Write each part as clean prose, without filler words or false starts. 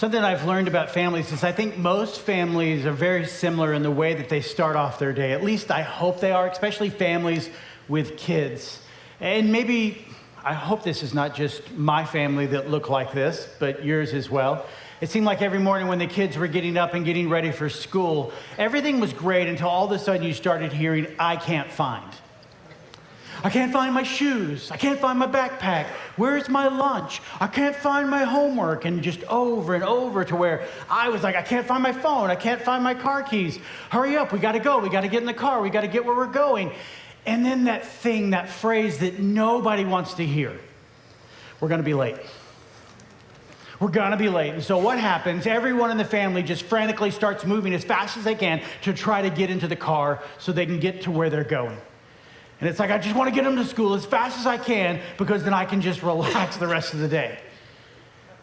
Something I've learned about families is I think most families are very similar in the way that they start off their day. At least I hope they are, especially families with kids. And maybe, I hope this is not just my family that look like this, but yours as well. It seemed like every morning when the kids were getting up and getting ready for school, everything was great until all of a sudden you started hearing, I can't find my shoes. I can't find my backpack. Where's my lunch? I can't find my homework. And just over and over to where I was like, I can't find my phone. I can't find my car keys. Hurry up. We got to go. We got to get in the car. We got to get where we're going. And then that phrase that nobody wants to hear. We're going to be late. We're going to be late. And so what happens? Everyone in the family just frantically starts moving as fast as they can to try to get into the car so they can get to where they're going. And it's like, I just want to get them to school as fast as I can because then I can just relax the rest of the day.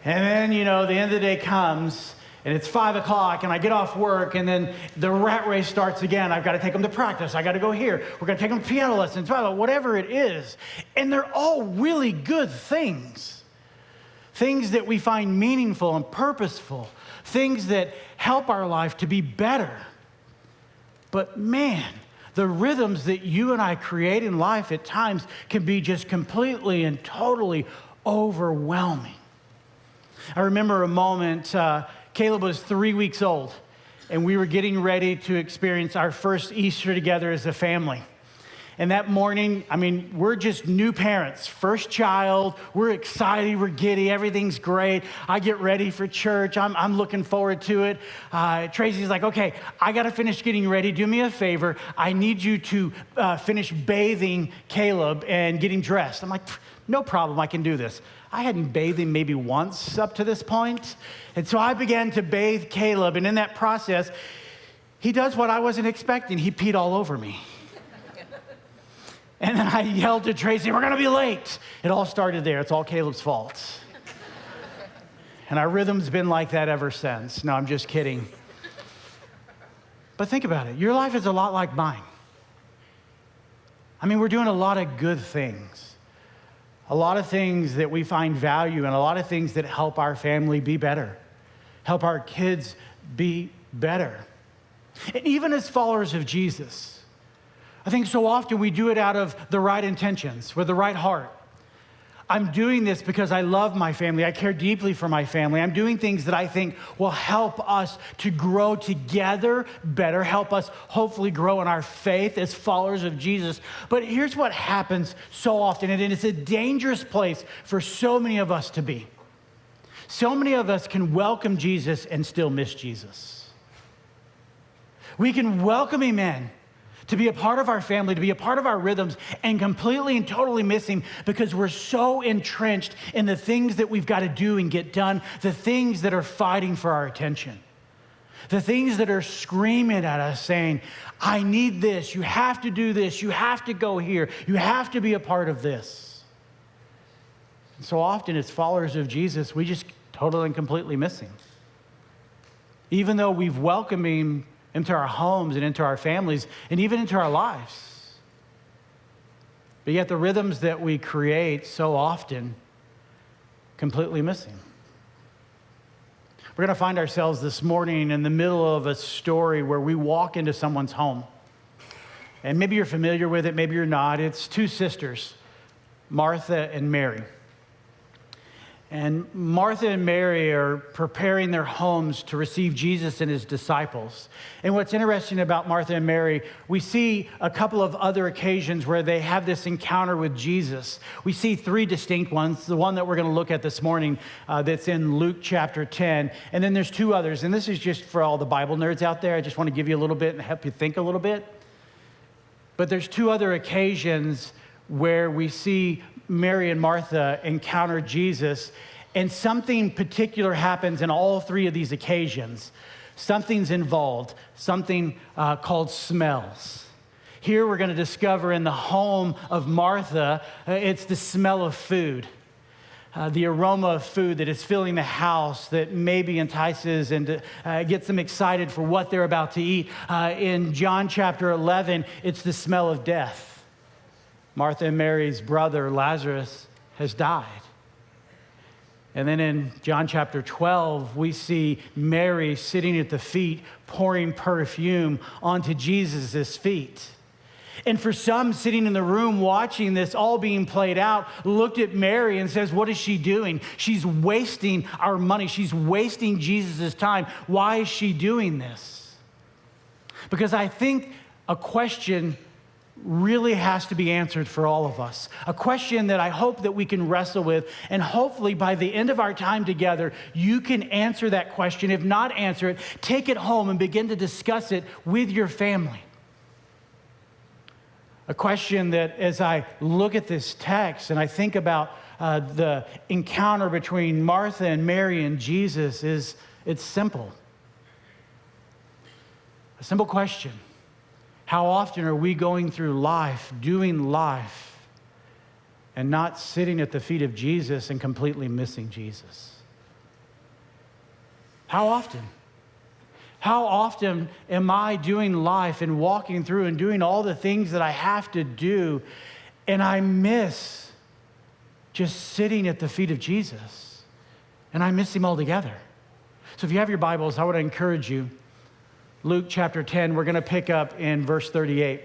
And then, the end of the day comes and it's 5 o'clock and I get off work and then the rat race starts again. I've got to take them to practice. I got to go here. We're going to take them to piano lessons, whatever it is. And they're all really good things. Things that we find meaningful and purposeful. Things that help our life to be better. But man, the rhythms that you and I create in life at times can be just completely and totally overwhelming. I remember a moment, Caleb was 3 weeks old, and we were getting ready to experience our first Easter together as a family. And that morning, we're just new parents, first child. We're excited, we're giddy, everything's great. I get ready for church. I'm looking forward to it. Tracy's like, okay, I got to finish getting ready. Do me a favor. I need you to finish bathing Caleb and getting dressed. I'm like, no problem, I can do this. I hadn't bathed him maybe once up to this point. And so I began to bathe Caleb. And in that process, he does what I wasn't expecting. He peed all over me. And then I yelled to Tracy, we're going to be late. It all started there. It's all Caleb's fault. And our rhythm's been like that ever since. No, I'm just kidding. But think about it. Your life is a lot like mine. We're doing a lot of good things. A lot of things that we find value in. A lot of things that help our family be better. Help our kids be better. And even as followers of Jesus, I think so often we do it out of the right intentions, with the right heart. I'm doing this because I love my family. I care deeply for my family. I'm doing things that I think will help us to grow together better, help us hopefully grow in our faith as followers of Jesus. But here's what happens so often, and it's a dangerous place for so many of us to be. So many of us can welcome Jesus and still miss Jesus. We can welcome him in, to be a part of our family, to be a part of our rhythms, and completely and totally miss him because we're so entrenched in the things that we've got to do and get done, the things that are fighting for our attention, the things that are screaming at us saying, I need this, you have to do this, you have to go here, you have to be a part of this. And so often as followers of Jesus, we just totally and completely miss him. Even though we've welcomed him into our homes and into our families and even into our lives. But yet the rhythms that we create so often completely miss him. We're going to find ourselves this morning in the middle of a story where we walk into someone's home. And maybe you're familiar with it, maybe you're not. It's two sisters, Martha and Mary. And Martha and Mary are preparing their homes to receive Jesus and his disciples. And what's interesting about Martha and Mary, we see a couple of other occasions where they have this encounter with Jesus. We see three distinct ones. The one that we're going to look at this morning that's in Luke chapter 10. And then there's two others. And this is just for all the Bible nerds out there. I just want to give you a little bit and help you think a little bit. But there's two other occasions where we see Mary and Martha encounter Jesus, and something particular happens in all three of these occasions. Something's involved, something called smells. Here we're going to discover in the home of Martha, it's the smell of food. The aroma of food that is filling the house that maybe entices and gets them excited for what they're about to eat. In John chapter 11, it's the smell of death. Martha and Mary's brother, Lazarus, has died. And then in John chapter 12, we see Mary sitting at the feet, pouring perfume onto Jesus' feet. And for some sitting in the room watching this all being played out, looked at Mary and says, what is she doing? She's wasting our money. She's wasting Jesus' time. Why is she doing this? Because I think a question really has to be answered for all of us. A question that I hope that we can wrestle with, and hopefully by the end of our time together, you can answer that question. If not answer it, take it home and begin to discuss it with your family. A question that as I look at this text and I think about the encounter between Martha and Mary and Jesus it's simple. A simple question. How often are we going through life, doing life, and not sitting at the feet of Jesus and completely missing Jesus? How often? How often am I doing life and walking through and doing all the things that I have to do, and I miss just sitting at the feet of Jesus, and I miss him altogether? So if you have your Bibles, I would encourage you, Luke chapter 10, we're going to pick up in verse 38.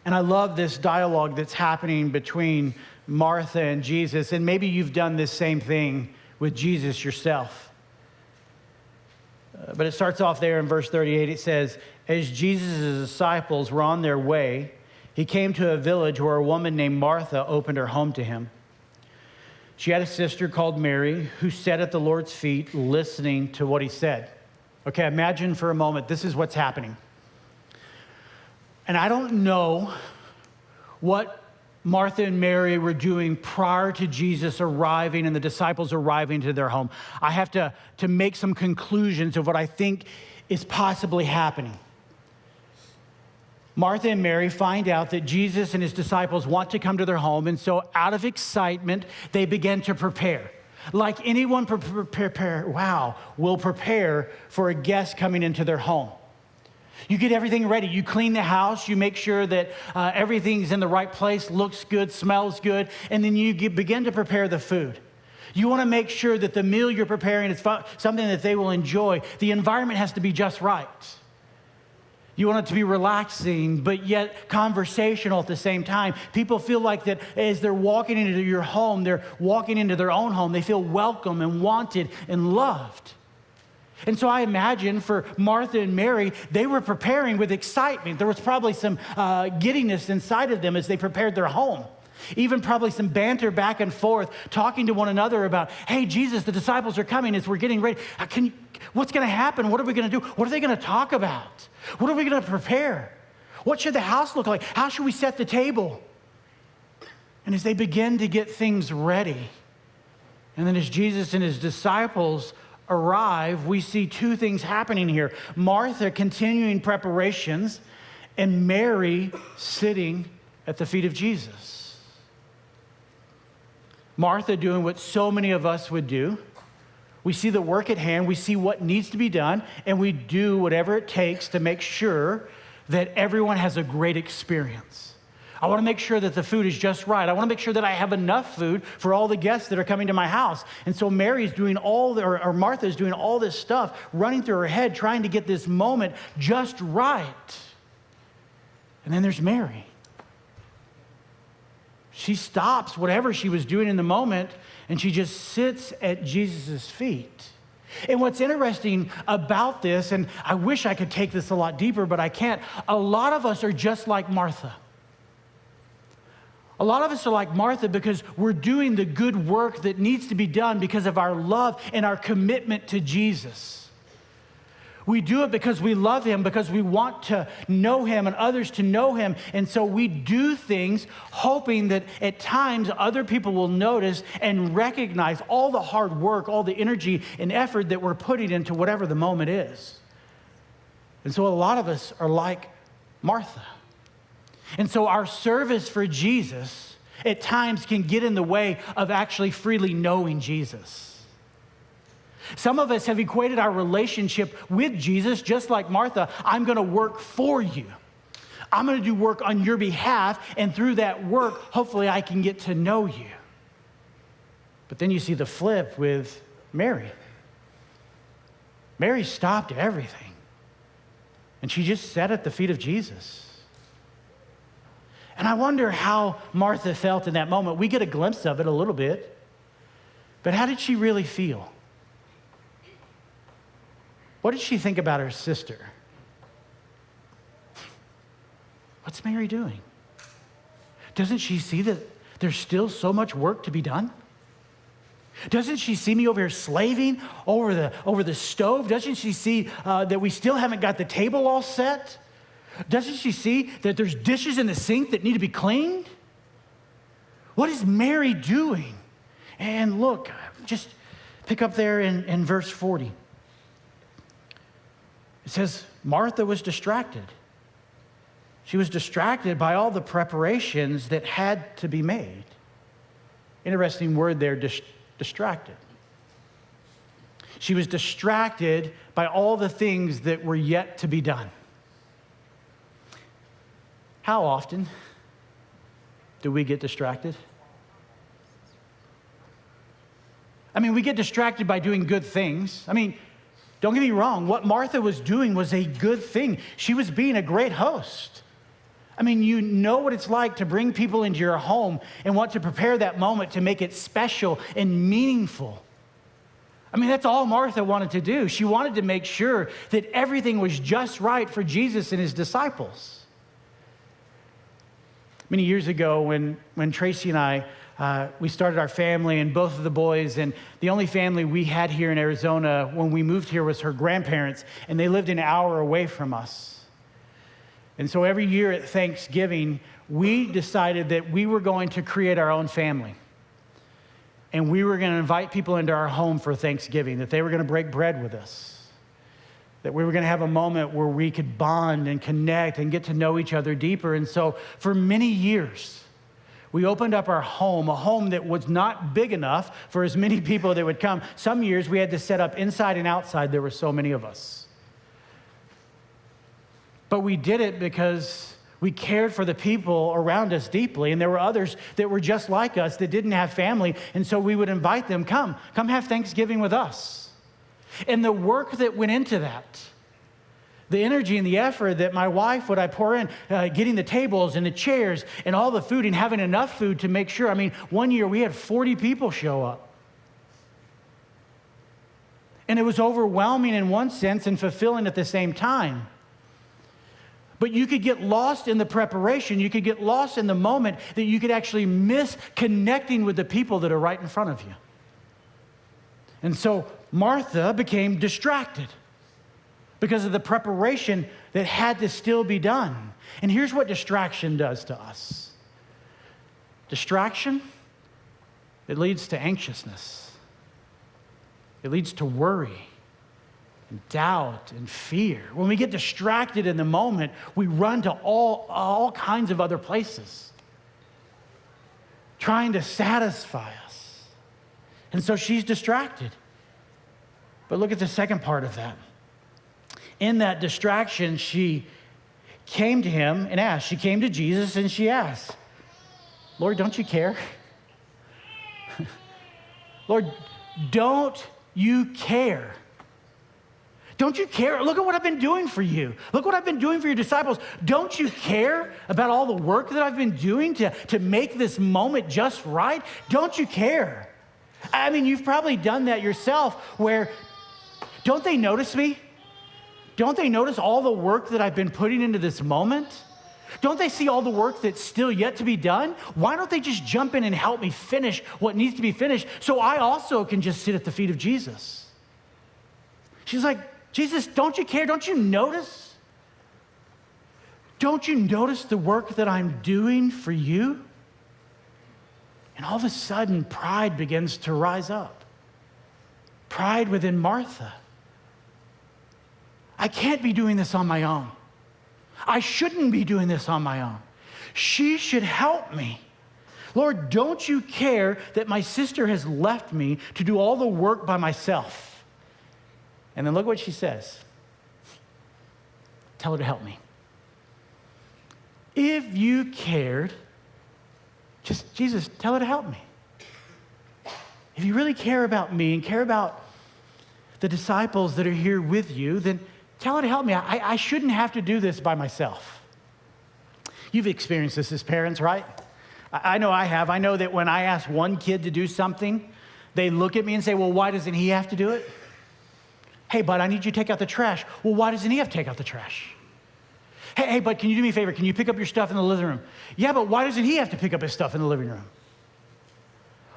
And I love this dialogue that's happening between Martha and Jesus, and maybe you've done this same thing with Jesus yourself. But it starts off there in verse 38. It says, as Jesus' disciples were on their way, he came to a village where a woman named Martha opened her home to him. She had a sister called Mary who sat at the Lord's feet listening to what he said. Okay, imagine for a moment, this is what's happening. And I don't know what Martha and Mary were doing prior to Jesus arriving and the disciples arriving to their home. I have to make some conclusions of what I think is possibly happening. Martha and Mary find out that Jesus and his disciples want to come to their home, and so out of excitement, they begin to prepare. Like anyone will prepare for a guest coming into their home. You get everything ready. You clean the house. You make sure that everything's in the right place, looks good, smells good, and then you begin to prepare the food. You want to make sure that the meal you're preparing is something that they will enjoy. The environment has to be just right. You want it to be relaxing, but yet conversational at the same time. People feel like that as they're walking into your home, they're walking into their own home. They feel welcome and wanted and loved. And so I imagine for Martha and Mary, they were preparing with excitement. There was probably some giddiness inside of them as they prepared their home. Even probably some banter back and forth, talking to one another about, hey, Jesus, the disciples are coming as we're getting ready. What's going to happen? What are we going to do? What are they going to talk about? What are we going to prepare? What should the house look like? How should we set the table? And as they begin to get things ready, and then as Jesus and his disciples arrive, we see two things happening here. Martha continuing preparations, and Mary sitting at the feet of Jesus. Martha doing what so many of us would do. We see the work at hand, we see what needs to be done, and we do whatever it takes to make sure that everyone has a great experience. I want to make sure that the food is just right. I want to make sure that I have enough food for all the guests that are coming to my house. And so Mary's doing or Martha's doing all this stuff, running through her head, trying to get this moment just right. And then there's Mary. She stops whatever she was doing in the moment, and she just sits at Jesus' feet. And what's interesting about this, and I wish I could take this a lot deeper, but I can't, a lot of us are just like Martha. A lot of us are like Martha because we're doing the good work that needs to be done because of our love and our commitment to Jesus. We do it because we love him, because we want to know him and others to know him. And so we do things hoping that at times other people will notice and recognize all the hard work, all the energy and effort that we're putting into whatever the moment is. And so a lot of us are like Martha. And so our service for Jesus at times can get in the way of actually freely knowing Jesus. Some of us have equated our relationship with Jesus just like Martha. I'm going to work for you. I'm going to do work on your behalf, and through that work, hopefully I can get to know you. But then you see the flip with Mary. Mary stopped everything, and she just sat at the feet of Jesus. And I wonder how Martha felt in that moment. We get a glimpse of it a little bit, but how did she really feel? What did she think about her sister? What's Mary doing? Doesn't she see that there's still so much work to be done? Doesn't she see me over here slaving over the stove? Doesn't she see that we still haven't got the table all set? Doesn't she see that there's dishes in the sink that need to be cleaned? What is Mary doing? And look, just pick up there in verse 40. It says, Martha was distracted. She was distracted by all the preparations that had to be made. Interesting word there, distracted. She was distracted by all the things that were yet to be done. How often do we get distracted? I mean, we get distracted by doing good things. I mean, don't get me wrong. What Martha was doing was a good thing. She was being a great host. I mean, you know what it's like to bring people into your home and want to prepare that moment to make it special and meaningful. I mean, that's all Martha wanted to do. She wanted to make sure that everything was just right for Jesus and his disciples. Many years ago, when Tracy and I, we started our family and both of the boys, and the only family we had here in Arizona when we moved here was her grandparents, and they lived an hour away from us. And so every year at Thanksgiving, we decided that we were going to create our own family. And we were going to invite people into our home for Thanksgiving, that they were going to break bread with us, that we were going to have a moment where we could bond and connect and get to know each other deeper. And so for many years, we opened up our home, a home that was not big enough for as many people that would come. Some years we had to set up inside and outside. There were so many of us. But we did it because we cared for the people around us deeply. And there were others that were just like us that didn't have family. And so we would invite them, come have Thanksgiving with us. And the work that went into that, the energy and the effort that my wife would pour in, getting the tables and the chairs and all the food and having enough food to make sure. I mean, one year we had 40 people show up. And it was overwhelming in one sense and fulfilling at the same time. But you could get lost in the preparation. You could get lost in the moment that you could actually miss connecting with the people that are right in front of you. And so Martha became distracted because of the preparation that had to still be done. And here's what distraction does to us. Distraction, it leads to anxiousness. It leads to worry and doubt and fear. When we get distracted in the moment, we run to all kinds of other places, trying to satisfy us. And so she's distracted. But look at the second part of that. In that distraction, she came to him and asked. She came to Jesus and she asked, Lord, don't you care? Lord, don't you care? Don't you care? Look at what I've been doing for you. Look what I've been doing for your disciples. Don't you care about all the work that I've been doing to make this moment just right? Don't you care? I mean, you've probably done that yourself where, don't they notice me? Don't they notice all the work that I've been putting into this moment? Don't they see all the work that's still yet to be done? Why don't they just jump in and help me finish what needs to be finished so I also can just sit at the feet of Jesus? She's like, Jesus, don't you care? Don't you notice? Don't you notice the work that I'm doing for you? And all of a sudden, pride begins to rise up. Pride within Martha. I can't be doing this on my own. I shouldn't be doing this on my own. She should help me. Lord, don't you care that my sister has left me to do all the work by myself? And then look what she says. Tell her to help me. If you cared, just, Jesus, tell her to help me. if you really care about me and care about the disciples that are here with you, then tell her to help me. I shouldn't have to do this by myself. You've experienced this as parents, right? I know I have. I know that when I ask one kid to do something, they look at me and say, well, why doesn't he have to do it? Hey, bud, I need you to take out the trash. Well, why doesn't he have to take out the trash? Hey, bud, can you do me a favor? Can you pick up your stuff in the living room? Yeah, but why doesn't he have to pick up his stuff in the living room?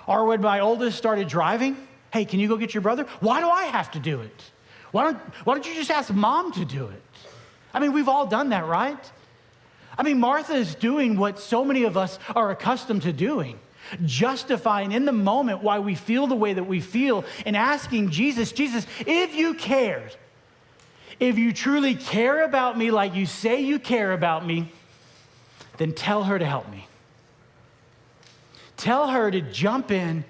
Or when my oldest started driving, hey, can you go get your brother? Why do I have to do it? Why don't you just ask mom to do it? I mean, we've all done that, right? I mean, Martha is doing what so many of us are accustomed to doing, justifying in the moment why we feel the way that we feel and asking Jesus, if you cared, if you truly care about me like you say you care about me, then tell her to help me. Tell her to jump in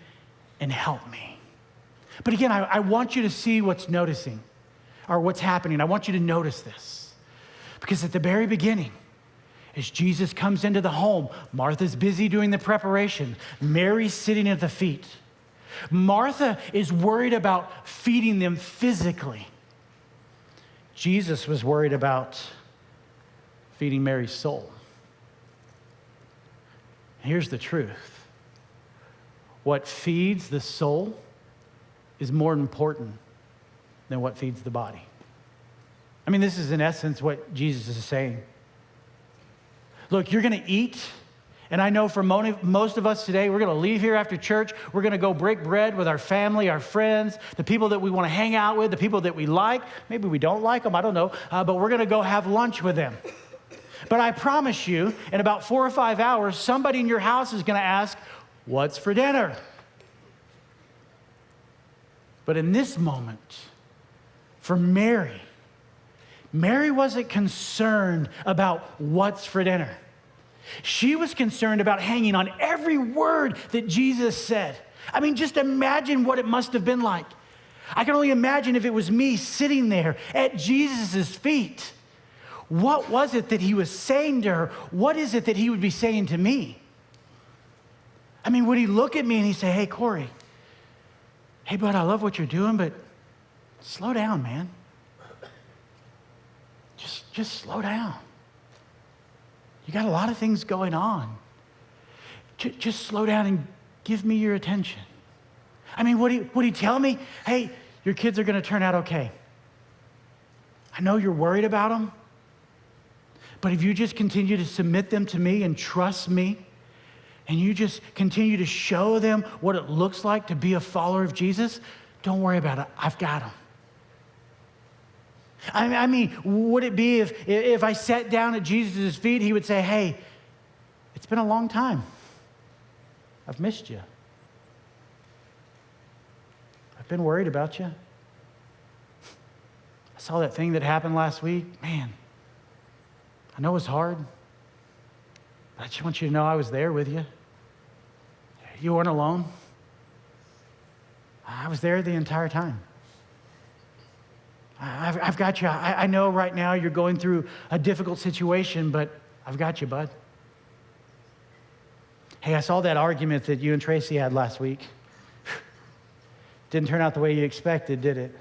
and help me. But again, I want you to see what's happening. I want you to notice this. Because at the very beginning, as Jesus comes into the home, Martha's busy doing the preparation. Mary's sitting at the feet. Martha is worried about feeding them physically. Jesus was worried about feeding Mary's soul. Here's the truth. What feeds the soul is more important than what feeds the body. I mean, this is in essence what Jesus is saying. Look, you're going to eat, and I know for most of us today, we're going to leave here after church. We're going to go break bread with our family, our friends, the people that we want to hang out with, the people that we like. Maybe we don't like them, I don't know, but we're going to go have lunch with them. But I promise you, in about 4 or 5 hours, somebody in your house is going to ask, what's for dinner? But in this moment, for Mary wasn't concerned about what's for dinner. She was concerned about hanging on every word that Jesus said. I mean, just imagine what it must have been like. I can only imagine if it was me sitting there at Jesus' feet. What was it that he was saying to her? What is it that he would be saying to me? I mean, would he look at me and he'd say, hey, Cory, hey, bud, I love what you're doing, but slow down, man. Just slow down. You got a lot of things going on. Just slow down and give me your attention. I mean, would he tell me, hey, your kids are going to turn out okay? I know you're worried about them, but if you just continue to submit them to me and trust me, and you just continue to show them what it looks like to be a follower of Jesus, don't worry about it. I've got them. I mean, would it be if I sat down at Jesus' feet, he would say, hey, it's been a long time. I've missed you. I've been worried about you. I saw that thing that happened last week. Man, I know it was hard. But I just want you to know I was there with you. You weren't alone. I was there the entire time. I've got you. I know right now you're going through a difficult situation, but I've got you, bud. Hey, I saw that argument that you and Tracy had last week. Didn't turn out the way you expected, did it?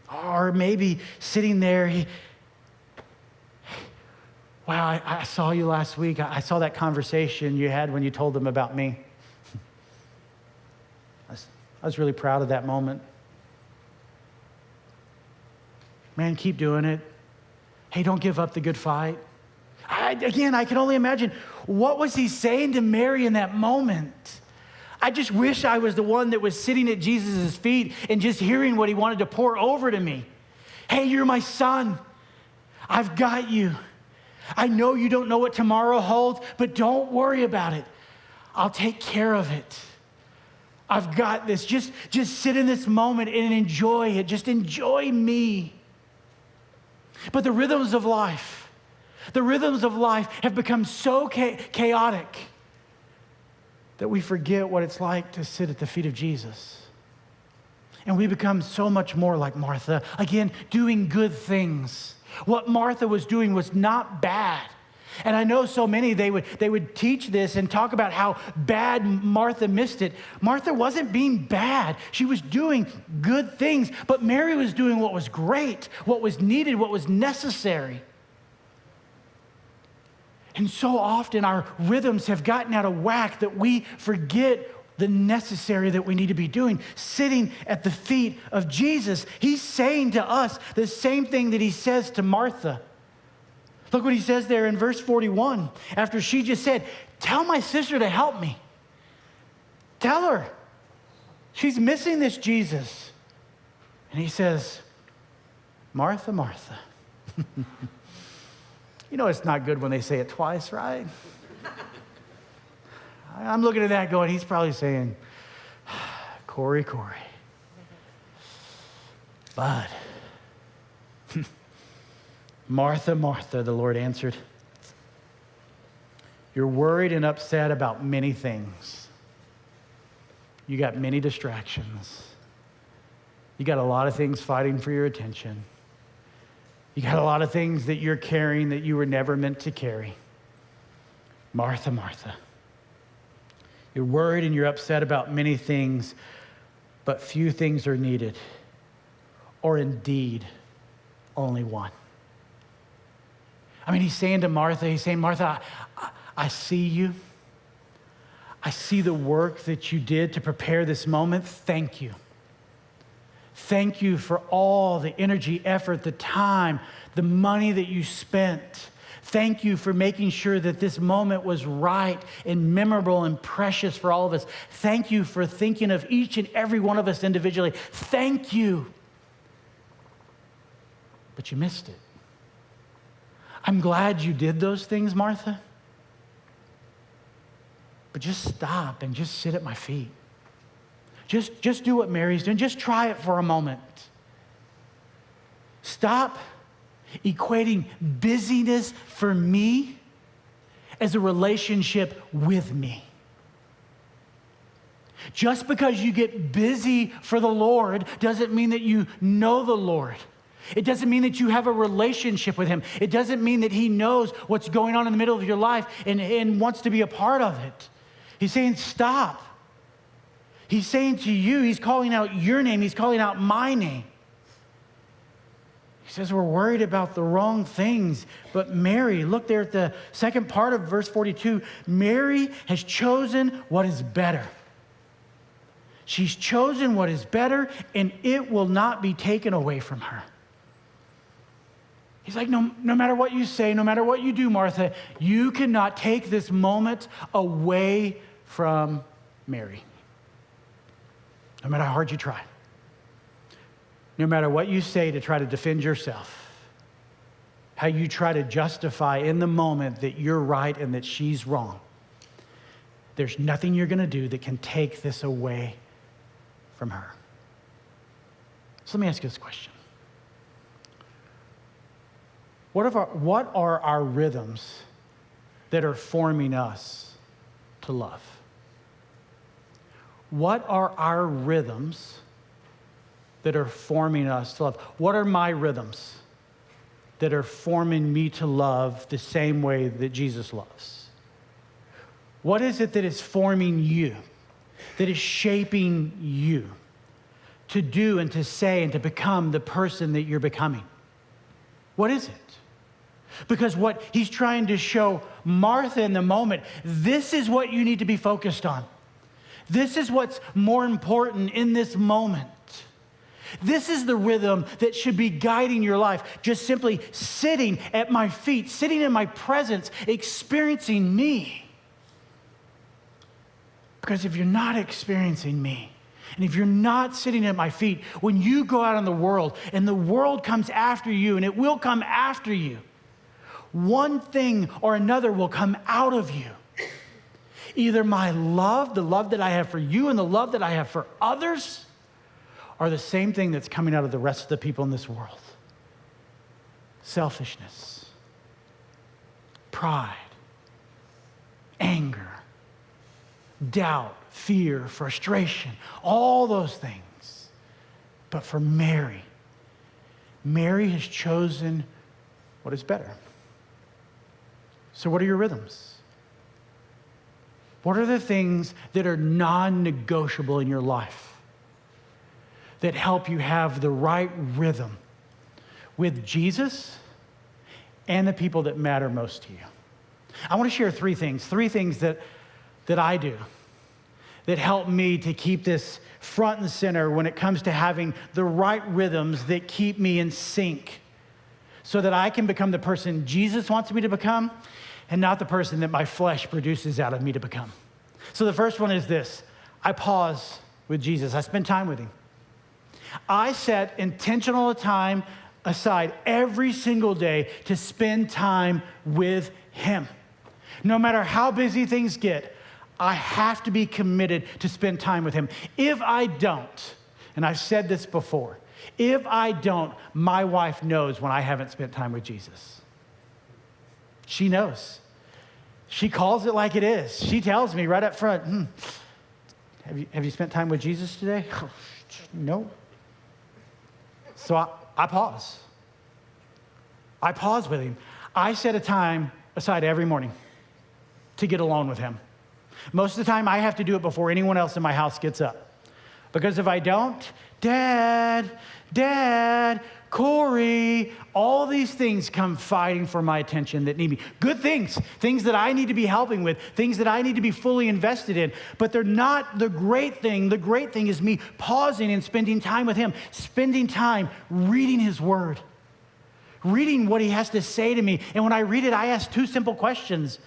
Or maybe sitting there, wow, I saw you last week. I saw that conversation you had when you told them about me. I was really proud of that moment. Man, keep doing it. Hey, don't give up the good fight. I can only imagine, what was he saying to Mary in that moment? I just wish I was the one that was sitting at Jesus' feet and just hearing what he wanted to pour over to me. Hey, you're my son. I've got you. I know you don't know what tomorrow holds, but don't worry about it. I'll take care of it. I've got this. Just sit in this moment and enjoy it. Just enjoy me. But the rhythms of life have become so chaotic that we forget what it's like to sit at the feet of Jesus. And we become so much more like Martha, again, doing good things. What Martha was doing was not bad. And I know so many, they would teach this and talk about how bad Martha missed it. Martha wasn't being bad. She was doing good things, but Mary was doing what was great, what was needed, what was necessary. And so often our rhythms have gotten out of whack that we forget the necessary that we need to be doing, sitting at the feet of Jesus. He's saying to us the same thing that he says to Martha. Look what he says there in verse 41. After she just said, tell my sister to help me. Tell her. She's missing this Jesus. And he says, Martha, Martha. You know it's not good when they say it twice, right? I'm looking at that going, he's probably saying, Cory. Bud. Martha, Martha, the Lord answered, you're worried and upset about many things. You got many distractions. You got a lot of things fighting for your attention. You got a lot of things that you're carrying that you were never meant to carry. Martha, Martha. You're worried and you're upset about many things, but few things are needed, or indeed, only one. I mean, he's saying to Martha, Martha, I see you. I see the work that you did to prepare this moment. Thank you. Thank you for all the energy, effort, the time, the money that you spent. Thank you for making sure that this moment was right and memorable and precious for all of us. Thank you for thinking of each and every one of us individually. Thank you. But you missed it. I'm glad you did those things, Martha. But just stop and just sit at my feet. Just do what Mary's doing. Just try it for a moment. Stop equating busyness for me as a relationship with me. Just because you get busy for the Lord doesn't mean that you know the Lord. It doesn't mean that you have a relationship with him. It doesn't mean that he knows what's going on in the middle of your life and wants to be a part of it. He's saying, stop. He's saying to you, he's calling out your name. He's calling out my name. He says we're worried about the wrong things. But Mary, look there at the second part of verse 42. Mary has chosen what is better. She's chosen what is better, and it will not be taken away from her. He's like, no matter what you say, no matter what you do, Martha, you cannot take this moment away from Mary. No matter how hard you try. No matter what you say to try to defend yourself. How you try to justify in the moment that you're right and that she's wrong. There's nothing you're going to do that can take this away from her. So let me ask you this question. What are our rhythms that are forming us to love? What are our rhythms that are forming us to love? What are my rhythms that are forming me to love the same way that Jesus loves? What is it that is forming you, that is shaping you to do and to say and to become the person that you're becoming? What is it? Because what he's trying to show Martha in the moment, this is what you need to be focused on. This is what's more important in this moment. This is the rhythm that should be guiding your life. Just simply sitting at my feet, sitting in my presence, experiencing me. Because if you're not experiencing me, and if you're not sitting at my feet, when you go out in the world and the world comes after you, and it will come after you, one thing or another will come out of you. Either my love, the love that I have for you and the love that I have for others, are the same thing that's coming out of the rest of the people in this world. Selfishness, pride, anger, doubt, fear, frustration, all those things. But for Mary, Mary has chosen what is better. So what are your rhythms? What are the things that are non-negotiable in your life that help you have the right rhythm with Jesus and the people that matter most to you? I want to share three things that I do that help me to keep this front and center when it comes to having the right rhythms that keep me in sync so that I can become the person Jesus wants me to become and not the person that my flesh produces out of me to become. So the first one is this: I pause with Jesus. I spend time with him. I set intentional time aside every single day to spend time with him. No matter how busy things get, I have to be committed to spend time with him. If I don't, and I've said this before, if I don't, my wife knows when I haven't spent time with Jesus. She knows. She calls it like it is. She tells me right up front, have you spent time with Jesus today? No. So I pause. I pause with him. I set a time aside every morning to get alone with him. Most of the time, I have to do it before anyone else in my house gets up. Because if I don't, Dad, Cory, all these things come fighting for my attention that need me. Good things that I need to be helping with, things that I need to be fully invested in, but they're not the great thing. The great thing is me pausing and spending time with him, spending time reading his word, reading what he has to say to me. And when I read it, I ask two simple questions.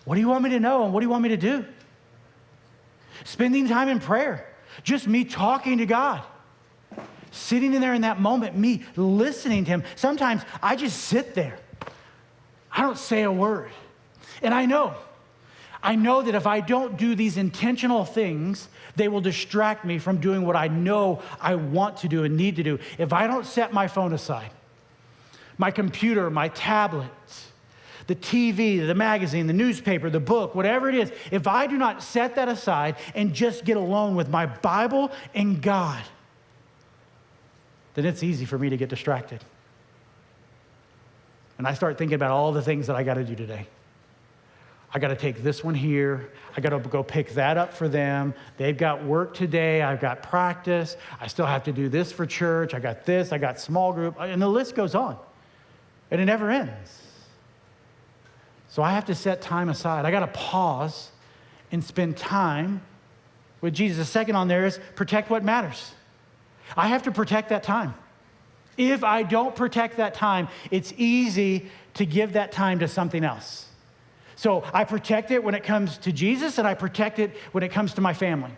What do you want me to know and what do you want me to do? Spending time in prayer, just me talking to God. Sitting in there in that moment, me listening to him. Sometimes I just sit there. I don't say a word. And I know that if I don't do these intentional things, they will distract me from doing what I know I want to do and need to do. If I don't set my phone aside, my computer, my tablet, the TV, the magazine, the newspaper, the book, whatever it is, if I do not set that aside and just get alone with my Bible and God, then it's easy for me to get distracted. And I start thinking about all the things that I got to do today. I got to take this one here. I got to go pick that up for them. They've got work today. I've got practice. I still have to do this for church. I got this. I got small group. And the list goes on. And it never ends. So I have to set time aside. I got to pause and spend time with Jesus. The second on there is protect what matters. I have to protect that time. If I don't protect that time, it's easy to give that time to something else. So I protect it when it comes to Jesus, and I protect it when it comes to my family.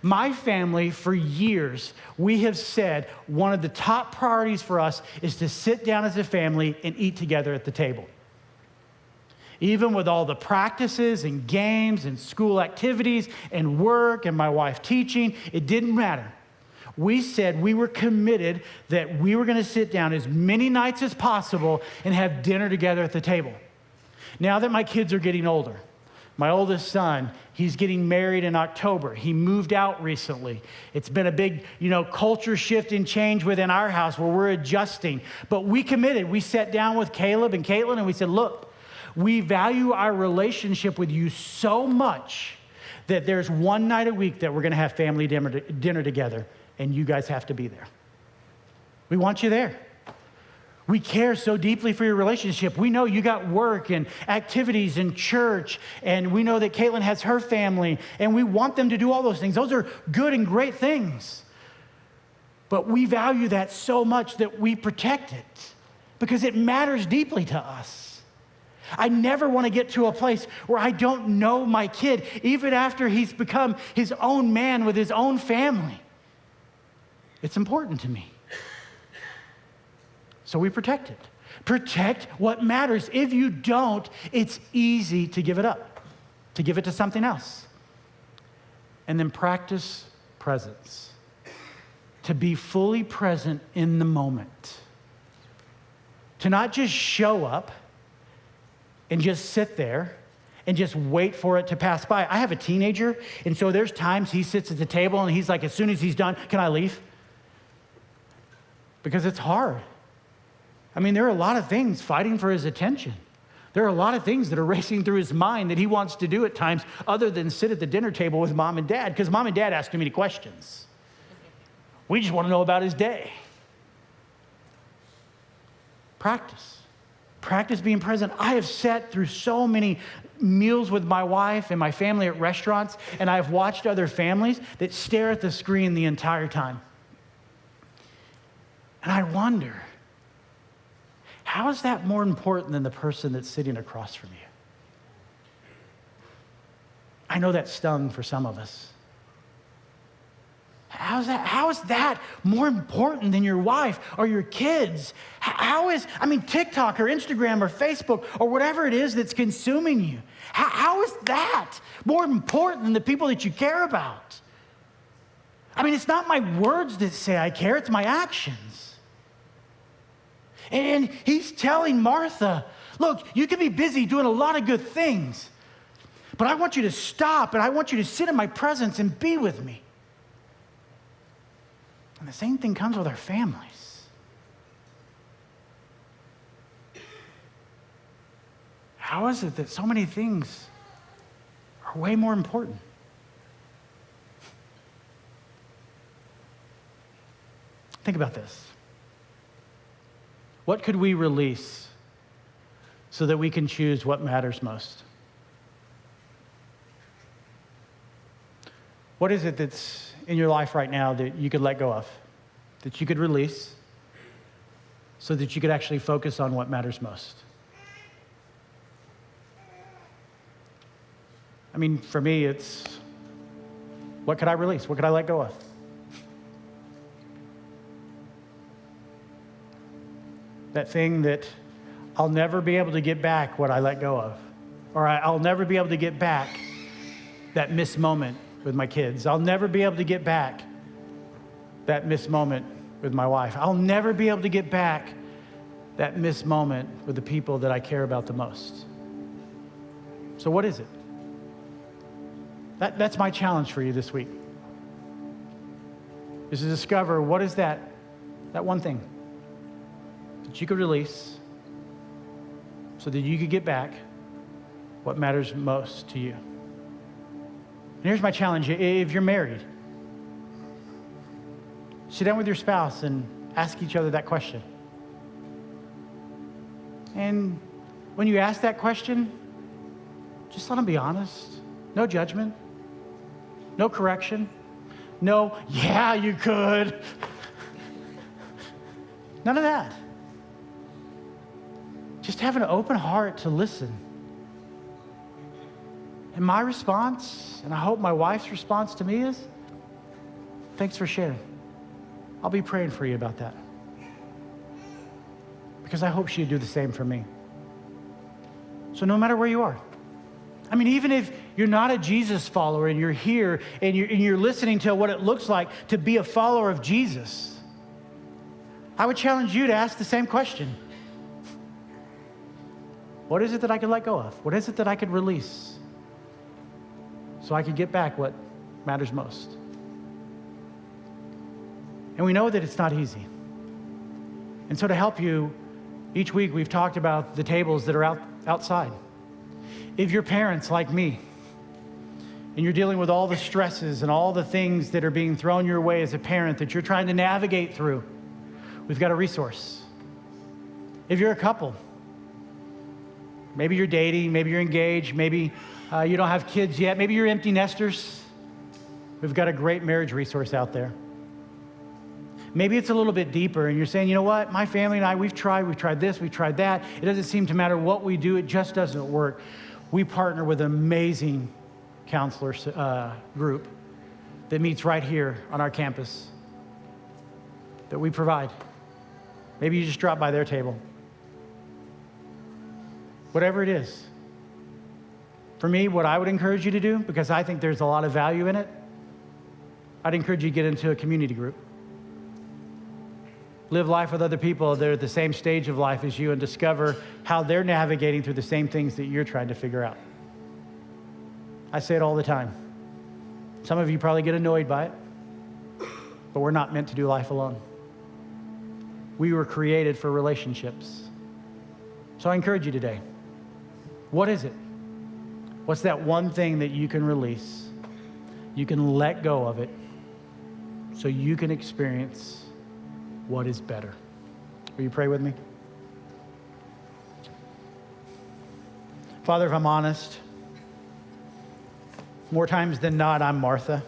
My family, for years, we have said one of the top priorities for us is to sit down as a family and eat together at the table. Even with all the practices and games and school activities and work and my wife teaching, it didn't matter. We said we were committed that we were going to sit down as many nights as possible and have dinner together at the table. Now that my kids are getting older, my oldest son, he's getting married in October. He moved out recently. It's been a big, culture shift and change within our house where we're adjusting. But we committed. We sat down with Caleb and Caitlin and we said, look, we value our relationship with you so much that there's one night a week that we're going to have family dinner together. And you guys have to be there. We want you there. We care so deeply for your relationship. We know you got work and activities in church, and we know that Caitlin has her family, and we want them to do all those things. Those are good and great things. But we value that so much that we protect it because it matters deeply to us. I never want to get to a place where I don't know my kid, even after he's become his own man with his own family. It's important to me. So we protect it. Protect what matters. If you don't, it's easy to give it up, to give it to something else. And then practice presence. To be fully present in the moment. To not just show up and just sit there and just wait for it to pass by. I have a teenager, and so there's times he sits at the table and he's like, as soon as he's done, can I leave? Because it's hard. I mean, there are a lot of things fighting for his attention. There are a lot of things that are racing through his mind that he wants to do at times other than sit at the dinner table with mom and dad, because mom and dad ask too many questions. We just want to know about his day. Practice. Practice being present. I have sat through so many meals with my wife and my family at restaurants, and I've watched other families that stare at the screen the entire time. And I wonder, how is that more important than the person that's sitting across from you? I know that stung for some of us. How is that more important than your wife or your kids? TikTok or Instagram or Facebook or whatever it is that's consuming you. How is that more important than the people that you care about? It's not my words that say I care, it's my actions. And he's telling Martha, look, you can be busy doing a lot of good things, but I want you to stop and I want you to sit in my presence and be with me. And the same thing comes with our families. How is it that so many things are way more important? Think about this. What could we release so that we can choose what matters most? What is it that's in your life right now that you could let go of, that you could release so that you could actually focus on what matters most? For me, it's what could I release? What could I let go of? That thing that I'll never be able to get back what I let go of. Or I'll never be able to get back that missed moment with my kids. I'll never be able to get back that missed moment with my wife. I'll never be able to get back that missed moment with the people that I care about the most. So what is it? That's my challenge for you this week, is to discover what is that one thing that you could release so that you could get back what matters most to you. And here's my challenge. If you're married, sit down with your spouse and ask each other that question. And when you ask that question, just let them be honest. No judgment. No correction. No, yeah, you could. None of that. Just have an open heart to listen. And my response, and I hope my wife's response to me is, thanks for sharing. I'll be praying for you about that. Because I hope she'd do the same for me. So no matter where you are, even if you're not a Jesus follower and you're here and you're listening to what it looks like to be a follower of Jesus, I would challenge you to ask the same question. What is it that I could let go of? What is it that I could release so I could get back what matters most? And we know that it's not easy. And so to help you, each week we've talked about the tables that are outside. If you're parents like me, and you're dealing with all the stresses and all the things that are being thrown your way as a parent that you're trying to navigate through, we've got a resource. If you're a couple, maybe you're dating, maybe you're engaged, maybe you don't have kids yet, maybe you're empty nesters, we've got a great marriage resource out there. Maybe it's a little bit deeper and you're saying, you know what, my family and I, we've tried this, we've tried that. It doesn't seem to matter what we do, it just doesn't work. We partner with an amazing counselor group that meets right here on our campus that we provide. Maybe you just drop by their table. Whatever it is. For me, what I would encourage you to do, because I think there's a lot of value in it, I'd encourage you to get into a community group. Live life with other people that are at the same stage of life as you and discover how they're navigating through the same things that you're trying to figure out. I say it all the time. Some of you probably get annoyed by it, but we're not meant to do life alone. We were created for relationships. So I encourage you today, What is it? What's that one thing that you can release? You can let go of it so you can experience what is better. Will you pray with me? Father, if I'm honest, more times than not, I'm Martha.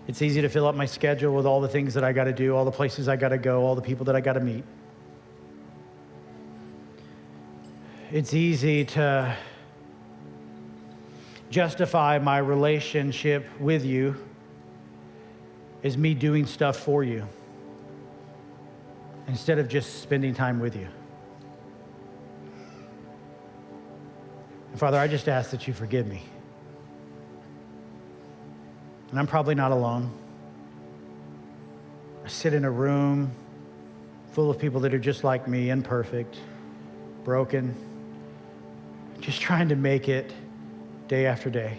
It's easy to fill up my schedule with all the things that I got to do, all the places I got to go, all the people that I got to meet. It's easy to justify my relationship with you as me doing stuff for you instead of just spending time with you. And Father, I just ask that you forgive me. And I'm probably not alone. I sit in a room full of people that are just like me, imperfect, broken, just trying to make it day after day.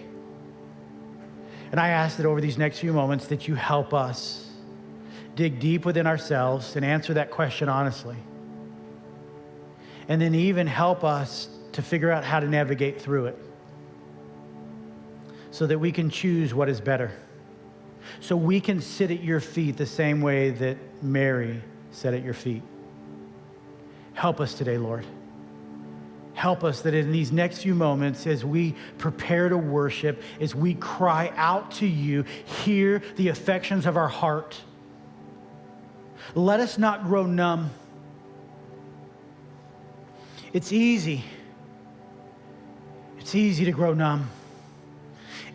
And I ask that over these next few moments that you help us dig deep within ourselves and answer that question honestly. And then even help us to figure out how to navigate through it so that we can choose what is better. So we can sit at your feet the same way that Mary sat at your feet. Help us today, Lord. Help us that in these next few moments, as we prepare to worship, as we cry out to you, hear the affections of our heart. Let us not grow numb. It's easy to grow numb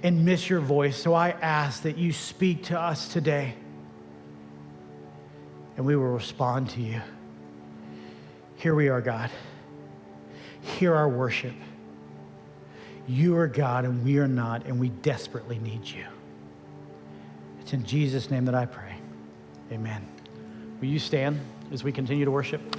and miss your voice. So I ask that you speak to us today and we will respond to you. Here we are, God. Hear our worship. You are God and we are not, and we desperately need you. It's in Jesus' name that I pray. Amen. Will you stand as we continue to worship?